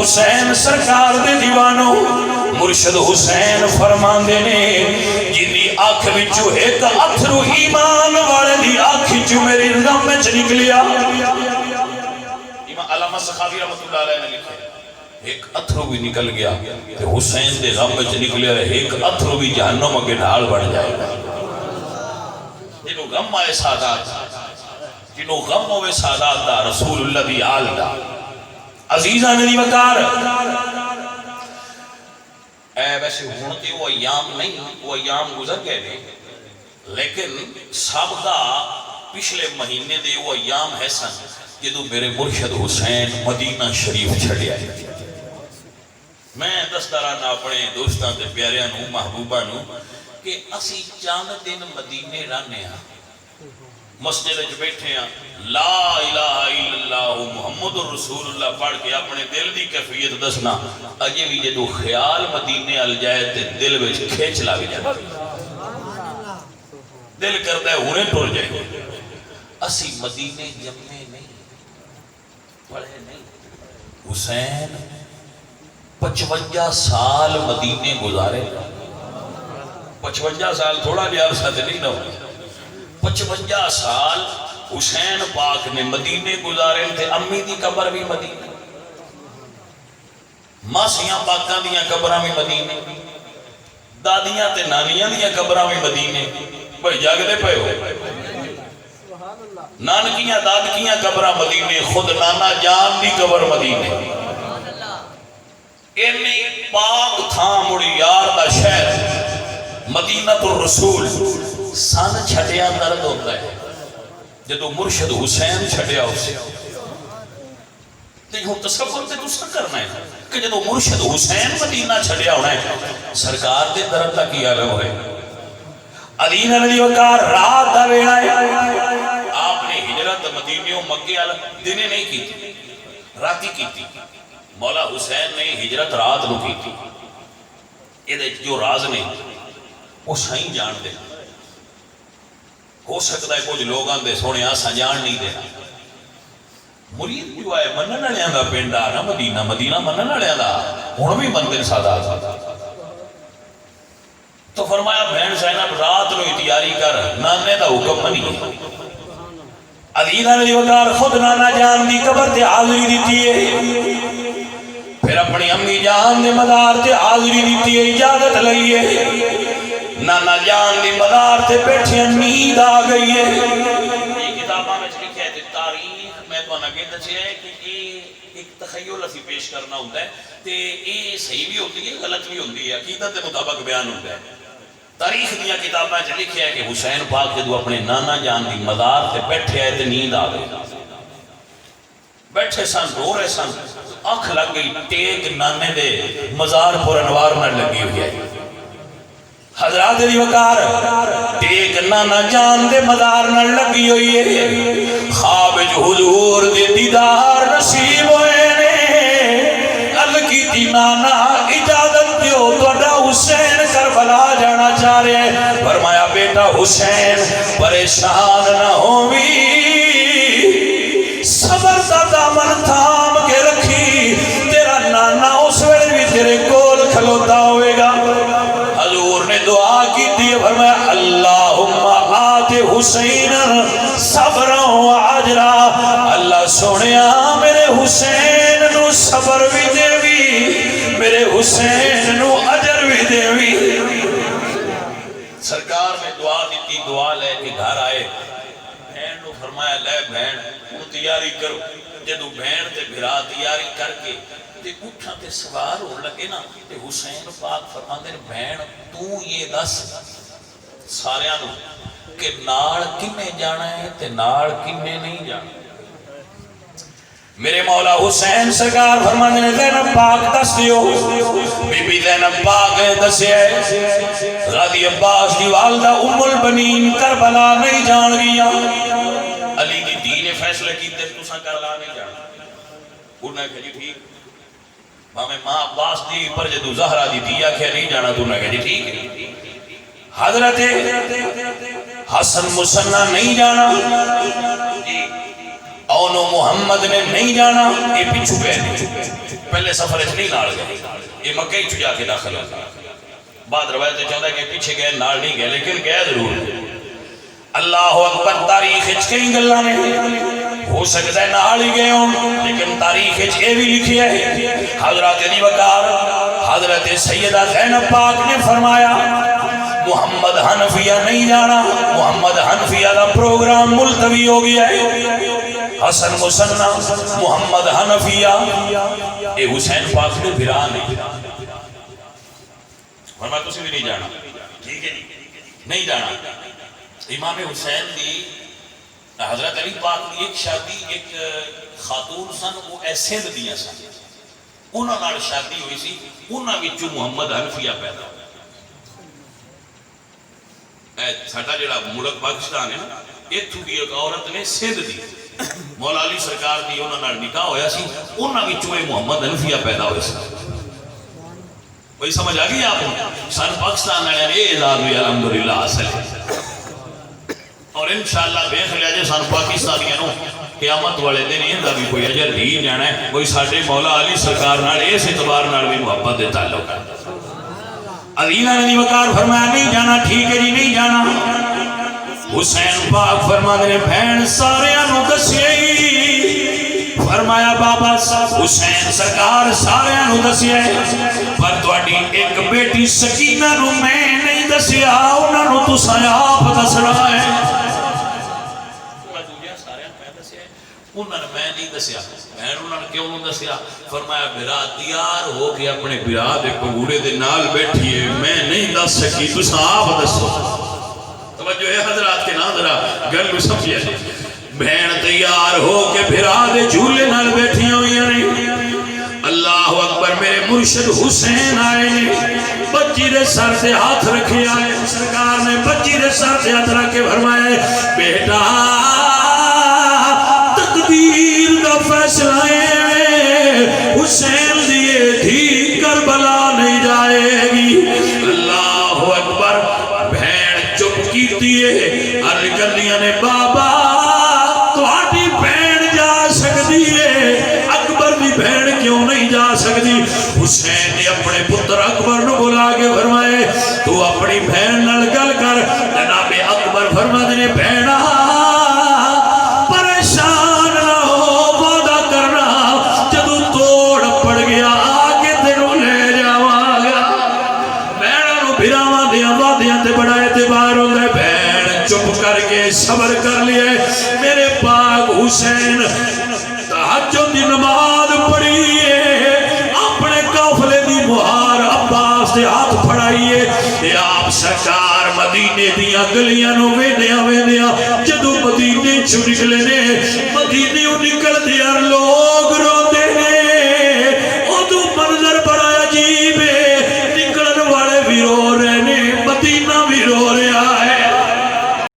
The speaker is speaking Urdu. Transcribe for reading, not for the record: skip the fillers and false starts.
حسین سرکار دے دیوانوں مرشد حسین فرماندے نے جنی آنکھ وچوں ایک اتھرو ایمان والے دی آنکھ وچوں میری غم وچ نکلیا امام علامہ سخاوی رحمۃ اللہ علیہ نے لکھا ایک اتھرو بھی نکل گیا تے حسین دے غم وچ نکلیا ایک اتھرو بھی جہنم اگے ڈھال بن جائے گا جنوں غم آئے سادات جنوں غم ہوئے سادات دا رسول اللہ دی آل دا عزیزہ نے دی وقار اے ویسے ہونتے وہ ایام نہیں وہ ایام گزر گئے نے لیکن سابقہ پچھلے مہینے دے وہ ایام ہے سن جدو میرے مرشد حسین مدینہ شریف چھڑے آئے میں دستارانا اپنے دوستان دے پیاریاں نو محبوبہ نو کہ اسی چاند دن مدینے رانے ہاں مسجد جو بیٹھے ہیں لا الہ الا اللہ محمد رسول اللہ پڑھ کے اپنے دل دی کیفیت دسنا اجے بھی جدو خیال مدینے ال جائے تے دل وچ کھینچ لگ جائے دل کرتا ہے ہونے ٹر جائے اسی مدینے جمنے نہیں پڑھے نہیں حسین 55 سال مدینے گزارے 55 سال تھوڑا بھی عرصہ نہیں نہ 55 سال حسین پاک نے مدینے گزارے تھے امی دی قبر بھی مدینے ماسیاں پاکاں دیاں قبراں بھی مدینے دادیاں تے نانیاں دیاں قبراں بھی مدینے بھائی جاگدے پے ہو نانکیاں دادکیاں قبراں مدینے خود نانا جان دی قبر مدینے اینی پاک تھا مڑی یار دا شہر مدینہ الرسول سن چھٹیا درد ہوتا ہے جدو مرشد حسین چھٹیا اسے لیکن تصور تے دوسرا کرنا ہے کہ جدو مرشد حسین مدینہ چھٹیا ہونا ہے سرکار دے درد تک کیا رہا ہے علیہ علی وقار رات دا ویڑا ہے آپ نے ہجرت مدینہ و مکہ دنے نہیں کی تھی راتی کی تھی مولا حسین نے ہجرت رات نو کی تھی یہ جو راز نہیں وہ صحیح جان دے ہو سکتا ہے کچھ لوگ آندے سونے آسا جان نہیں دینا مرید جو آئے منن والے دا پنڈ آ نا مدینہ مدینہ منن والے دا ہن بھی مندر سادا تو فرمایا بہن زینب رات نو تیاری کر نانے دا حکم منی علی علیہ وقار خود نانا جان دی قبر تے حاضری دیتی ہے پھر اپنی امی جان دے مدار تے حاضری دیتی ہے اجازت لئیے نانا جان دی مدار تے بیٹھے نیند آ گئی ہے یہ کتاباں میں لکھا ہے تاریخ میں تو نہ کہتا ہے کہ یہ ایک تخیل اسی پیش کرنا ہوتا ہے تے یہ صحیح بھی ہوتی ہے غلط بھی ہوتی ہے عقیدت کے مطابق بیان ہوتا ہے تاریخ دیا کتاباں میں لکھا ہے کہ حسین پاک جدو اپنے نانا جان دی مدار تے بیٹھے آئے تے نیند آ گئی بیٹھے سن رو رہے سن آنکھ لگ گئی ٹیک نانے دے مزار پر انوار نہ لگی ہوئی ہے حضرات دی وقار ٹیک نانا جان دے مزار نہ لگی ہوئی ہے خواب جو حضور دے دیدار نصیب ہوئے نے ال کی تھی نانا اجازت دیو توڑا حسین کربلا جانا چاہ رہے فرمایا بیٹا حسین پریشان نہ ہوئی صبر دا دامن تھام کے رکھی تیرا نانا اس ویلے بھی تیرے کول کھلوتا ہوئے گا حضور نے دعا کی تھی فرمایا اللہم آت حسین صبرا و عجرا اللہ سونیا میرے حسین نو صبر بھی دے وی میرے حسین نو اجر بھی دے وی سرکار نے دعا دیتی دعا لے کے گھر آئے بہن نو فرمایا لے بہن تیاری کرو جدو بہن تے بھرا تیاری کر کے تے اٹھا تے سوار ہو لگے نا تے حسین پاک فرماندے نے بہن تو یہ دس سارے نو کہ نال کنے جانا ہے تے نال کنے نہیں جانا میرے مولا حسین سرکار فرماندے نے زینب پاک دس دیو بی بی زینب پاک دسے غازی عباس دی والدہ ام البنین کربلا نہیں جان گیا علی دی دی نے فیصلہ کی تے تساں کربلا نہیں جانا انہاں کہا جی ٹھیک ہمیں ماں عباس دی پر جدو زہرہ دی دیا کہ نہیں جانا تو انہاں کہا جی ٹھیک ہے حضرت حسن مسنہ نہیں جانا اونو محمد نے نہیں جانا یہ پیچھو گئے پہلے سفر نہیں نال گئے یہ مکہ ہی جا کے داخل ہو بعد روایت چاہتا ہے کہ پیچھے گئے نال نہیں گئے لیکن گئے ضرور اللہ اکبر تاریخ کئی گلاں نے ہو سکتا ہے نال ہی گئے ہوں لیکن تاریخ یہ بھی لکھی ہے حضرت ابی بکر حضرت سیدہ زینب پاک نے فرمایا محمد حنفیہ نہیں جانا محمد حنفیہ کا پروگرام ملتوی ہو گیا ہے حسن مسنہ محمد حنفیہ اے حسین پاک نے بھرا نہیں فرمایا تسی بھی نہیں جانا ٹھیک ہے نہیں جانا امام حسین دی حضرت علی پاک دی ایک شادی ایک خاتون سن وہ ایسے دیا سن انہوں نے شادی ہوئی سی انہوں نے محمد حنفیہ پیدا ہوا ساڈا جڑا ملک پاکستان ہے نا اتھوں دی ایک عورت نے سندھ دی مولا علی سرکار دی انہوں نے نکاح ہویا سی انہوں نے محمد حنفیہ پیدا ہوئے سی وہی سمجھ آ گئی آپ سن پاکستان نے یہ اعزاز ہوئی الحمدللہ حاصل ہے اور انشاءاللہ دیکھ لیا جے سن پاکستانیوں قیامت والے دن یہ بھی کوئی اجر نہیں جانا ہے کوئی ساڈے مولا علی سرکار نال اس اعتبار نال بھی محبت دے تعلق ہے علی نے وقار فرمایا نہیں جانا ٹھیک ہے جی نہیں جانا حسین پاک فرماتے نے بہن سارے نو دسیے فرمایا بابا حسین سرکار سارے نو دسیے پر تواڈی ایک بیٹی سکینہ نو میں نہیں دسیا انہاں نو تساں آپ دسنا ہے انہوں نے میں نہیں دسیا بہن انہوں نے کیوں نہیں دسیا فرمایا برا تیار ہو کے اپنے برا دے پگوڑے دے نال بیٹھیے میں نہیں دس سکی تسا آپ دسو توجہ ہے حضرات کے نام ذرا گل سمجھیے بہن تیار ہو کے برا دے جھولے نال بیٹھی ہوئی نہیں اللہ اکبر میرے مرشد حسین آئے نے بچی دے سر سے ہاتھ رکھے آئے سرکار نے بچی دے سر سے ہاتھ رکھے فرمایا بیٹا تقدیر کا فیصلہ ہے حسین دیے تھی کربلا نہیں جائے گی اللہ اکبر بہن چپ کی دیئے عرض کر دیا نے بابا تو آٹی بہن جا سکتی ہے اکبر بھی بہن کیوں نہیں جا سکتی حسین نے اپنے پتر اکبر نو بلا کے فرمائے تو اپنی بہن نال گل کر جناب اکبر فرما دینے بہنا صبر کر لیے میرے پاک حسین تہجد دی نماز پڑھیے اپنے قافلے دی مہار عباس دے ہاتھ پھڑائیے کہ آپ سرکار مدینے دیاں گلیاں نو ویندیاں جدو مدینے چوں نکلے نے مدینے نکل دیا لوگ